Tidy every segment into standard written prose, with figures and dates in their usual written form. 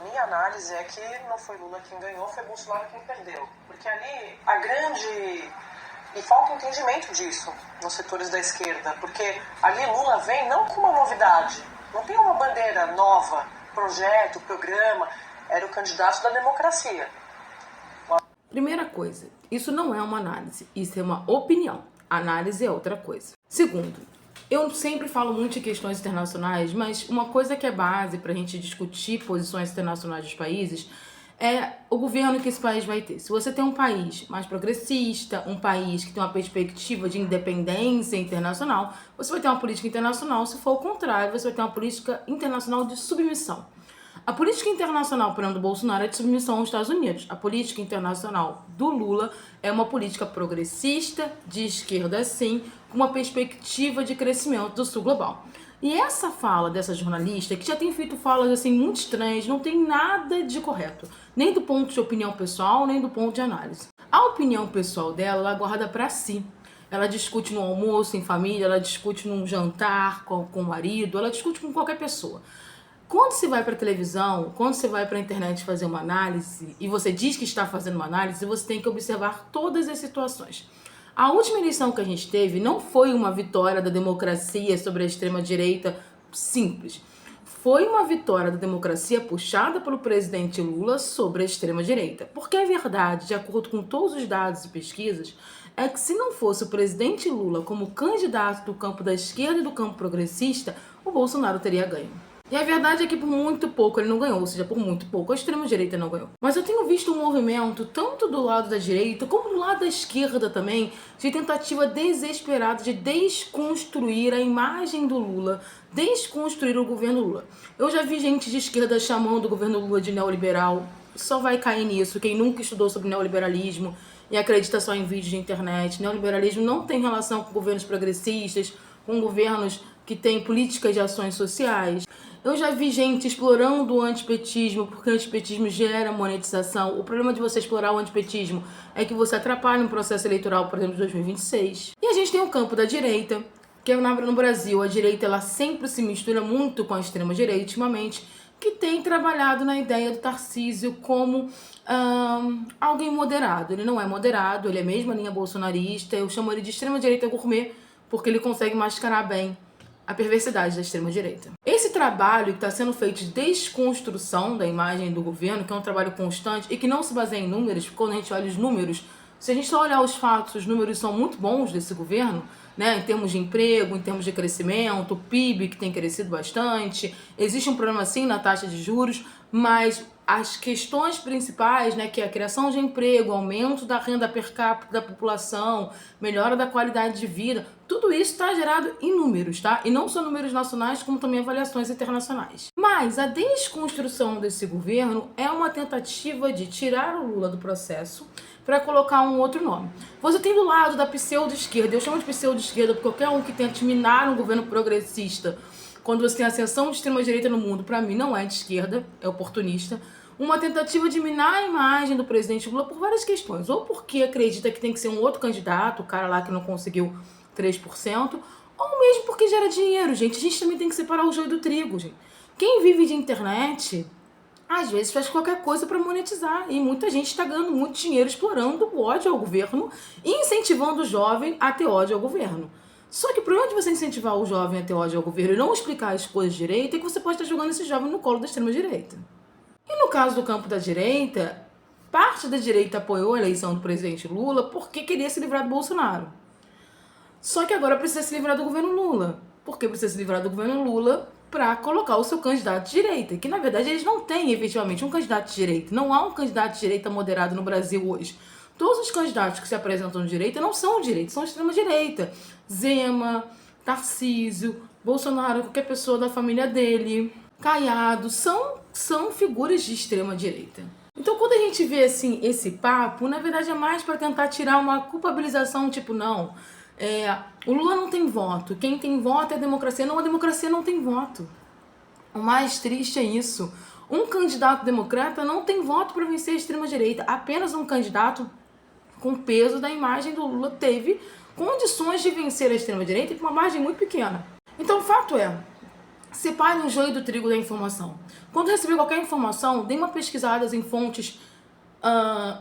minha análise é que não foi Lula quem ganhou, foi Bolsonaro quem perdeu. Porque ali a grande... E falta entendimento disso nos setores da esquerda, porque ali Lula vem não com uma novidade, não tem uma bandeira nova, projeto, programa, era o candidato da democracia. Primeira coisa, isso não é uma análise, isso é uma opinião. Análise é outra coisa. Segundo, eu sempre falo muito de questões internacionais, mas uma coisa que é base para a gente discutir posições internacionais dos países é o governo que esse país vai ter. Se você tem um país mais progressista, um país que tem uma perspectiva de independência internacional, você vai ter uma política internacional. Se for o contrário, você vai ter uma política internacional de submissão. A política internacional, por exemplo, do Bolsonaro é de submissão aos Estados Unidos. A política internacional do Lula é uma política progressista, de esquerda sim, com uma perspectiva de crescimento do sul global. E essa fala dessa jornalista, que já tem feito falas assim muito estranhas, não tem nada de correto, nem do ponto de opinião pessoal, nem do ponto de análise. A opinião pessoal dela, ela guarda para si. Ela discute no almoço, em família, ela discute num jantar com o marido, ela discute com qualquer pessoa. Quando você vai para a televisão, quando você vai para a internet fazer uma análise e você diz que está fazendo uma análise, você tem que observar todas as situações. A última eleição que a gente teve não foi uma vitória da democracia sobre a extrema-direita simples. Foi uma vitória da democracia puxada pelo presidente Lula sobre a extrema-direita. Porque a verdade, de acordo com todos os dados e pesquisas, é que se não fosse o presidente Lula como candidato do campo da esquerda e do campo progressista, o Bolsonaro teria ganho. E a verdade é que por muito pouco ele não ganhou, ou seja, por muito pouco a extrema-direita não ganhou. Mas eu tenho visto um movimento, tanto do lado da direita, como do lado da esquerda também, de tentativa desesperada de desconstruir a imagem do Lula, desconstruir o governo Lula. Eu já vi gente de esquerda chamando o governo Lula de neoliberal, só vai cair nisso, quem nunca estudou sobre neoliberalismo e acredita só em vídeos de internet. Neoliberalismo não tem relação com governos progressistas, com governos que têm políticas de ações sociais. Eu já vi gente explorando o antipetismo, porque o antipetismo gera monetização. O problema de você explorar o antipetismo é que você atrapalha um processo eleitoral, por exemplo, de 2026. E a gente tem o campo da direita, que no Brasil a direita ela sempre se mistura muito com a extrema-direita, ultimamente, que tem trabalhado na ideia do Tarcísio como alguém moderado. Ele não é moderado, ele é mesmo a linha bolsonarista. Eu chamo ele de extrema-direita gourmet, porque ele consegue mascarar bem a perversidade da extrema-direita. Esse trabalho que está sendo feito de desconstrução da imagem do governo, que é um trabalho constante e que não se baseia em números, porque quando a gente olha os números, se a gente só olhar os fatos, os números são muito bons desse governo, né, em termos de emprego, em termos de crescimento, o PIB que tem crescido bastante, existe um problema sim na taxa de juros, mas as questões principais, né, que é a criação de emprego, aumento da renda per capita da população, melhora da qualidade de vida, tudo isso está gerado em números, tá? E não só números nacionais, como também avaliações internacionais. Mas a desconstrução desse governo é uma tentativa de tirar o Lula do processo para colocar um outro nome. Você tem do lado da pseudo-esquerda, eu chamo de pseudo-esquerda porque qualquer um que tente minar um governo progressista, quando você tem ascensão de extrema-direita no mundo, para mim não é de esquerda, é oportunista. Uma tentativa de minar a imagem do presidente Lula por várias questões. Ou porque acredita que tem que ser um outro candidato, o cara lá que não conseguiu 3%, ou mesmo porque gera dinheiro, gente. A gente também tem que separar o joio do trigo, gente. Quem vive de internet, às vezes faz qualquer coisa para monetizar. E muita gente está ganhando muito dinheiro explorando o ódio ao governo e incentivando o jovem a ter ódio ao governo. Só que o problema de você incentivar o jovem a ter ódio ao governo e não explicar as coisas direito é que você pode estar jogando esse jovem no colo da extrema-direita. E no caso do campo da direita, parte da direita apoiou a eleição do presidente Lula porque queria se livrar do Bolsonaro. Só que agora precisa se livrar do governo Lula. Por que precisa se livrar do governo Lula? Para colocar o seu candidato de direita. Que na verdade eles não têm efetivamente um candidato de direita. Não há um candidato de direita moderado no Brasil hoje. Todos os candidatos que se apresentam de direita não são de direita, são extrema-direita. Zema, Tarcísio, Bolsonaro, qualquer pessoa da família dele, Caiado, são figuras de extrema-direita. Então, quando a gente vê assim esse papo, na verdade é mais para tentar tirar uma culpabilização, tipo, não, o Lula não tem voto, quem tem voto é a democracia. Não, a democracia não tem voto. O mais triste é isso. Um candidato democrata não tem voto para vencer a extrema-direita. Apenas um candidato com peso da imagem do Lula teve condições de vencer a extrema-direita por uma margem muito pequena. Então, o fato é, Separe o joio do trigo da informação. Quando receber qualquer informação, dê uma pesquisada em fontes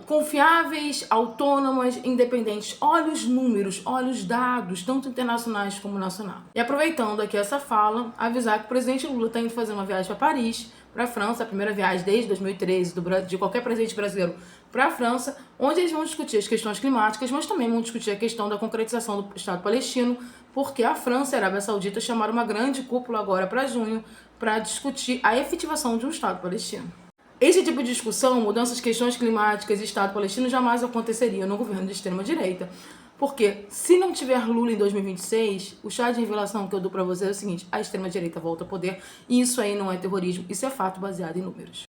confiáveis, autônomas, independentes. Olhe os números, olhe os dados, tanto internacionais como nacionais. E aproveitando aqui essa fala, avisar que o presidente Lula está indo fazer uma viagem para Paris, para a França, a primeira viagem desde 2013 de qualquer presidente brasileiro para a França, onde eles vão discutir as questões climáticas, mas também vão discutir a questão da concretização do Estado palestino, porque a França e a Arábia Saudita chamaram uma grande cúpula agora para junho para discutir a efetivação de um Estado palestino. Esse tipo de discussão, mudanças, questões climáticas e Estado palestino jamais aconteceria no governo de extrema-direita. Porque se não tiver Lula em 2026, o chá de revelação que eu dou para vocês é o seguinte: a extrema-direita volta ao poder e isso aí não é terrorismo, isso é fato baseado em números.